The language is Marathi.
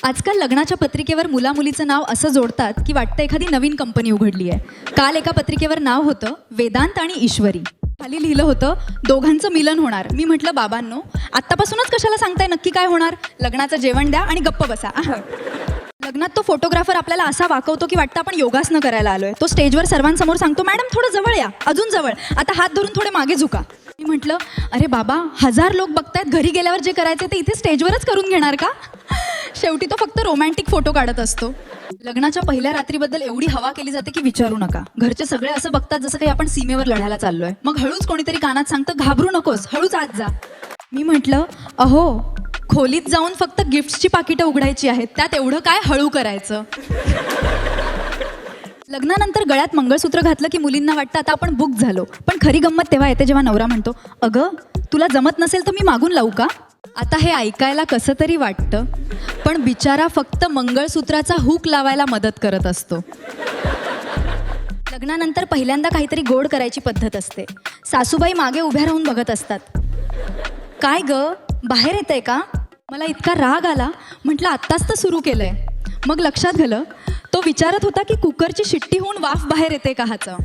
आजकाल लग्नाच्या पत्रिकेवर मुलामुलीचं नाव असं जोडतात की वाटतं एखादी नवीन कंपनी उघडली आहे. काल एका पत्रिकेवर नाव होतं वेदांत आणि ईश्वरी. खाली लिहिलं होतं दोघांचं मिलन होणार. मी म्हटलं बाबांनो, आत्तापासूनच कशाला सांगताय नक्की काय होणार? लग्नाचं जेवण द्या आणि गप्प बसा. लग्नात तो फोटोग्राफर आपल्याला असा वाकवतो की वाटतं आपण योगासनं करायला आलोय. तो स्टेजवर सर्वांसमोर सांगतो, मॅडम थोडं जवळ या, अजून जवळ, आता हात धरून थोडे मागे झुका. मी म्हटलं अरे बाबा, 1000 लोक बघतायत, घरी गेल्यावर जे करायचे ते इथे स्टेजवरच करून घेणार का? शेवटी तो फक्त रोमॅन्टिक फोटो काढत असतो. लग्नाच्या पहिल्या रात्रीबद्दल एवढी हवा केली जाते की विचारू नका. घरचे सगळे असं बघतात जसं काही आपण सीमेवर लढायला चाललोय. मग हळूच कोणीतरी कानात सांगतं, घाबरू नकोस, हळूच आत जा. मी म्हटलं अहो, खोलीत जाऊन फक्त गिफ्ट्सची पाकिटं उघडायची आहेत, त्यात एवढं काय हळू करायचं? लग्नानंतर गळ्यात मंगळसूत्र घातलं की मुलींना वाटतं आता आपण बुक झालो. पण खरी गंमत तेव्हा येते जेव्हा नवरा म्हणतो, अगं तुला जमत नसेल तर मी मागून लावू का? आता हे ऐकायला कसं तरी वाटतं, पण बिचारा फक्त मंगळसूत्राचा हुक लावायला मदत करत असतो. लग्नानंतर पहिल्यांदा काहीतरी गोड करायची पद्धत असते. सासूबाई मागे उभ्या राहून बघत असतात. काय ग, बाहेर येतंय का? मला इतका राग आला, म्हटलं आत्ताच तर सुरू केलंय. मग लक्षात झालं तो विचारत होता की कुकरची शिट्टी होऊन वाफ बाहेर येते का ह्याचं.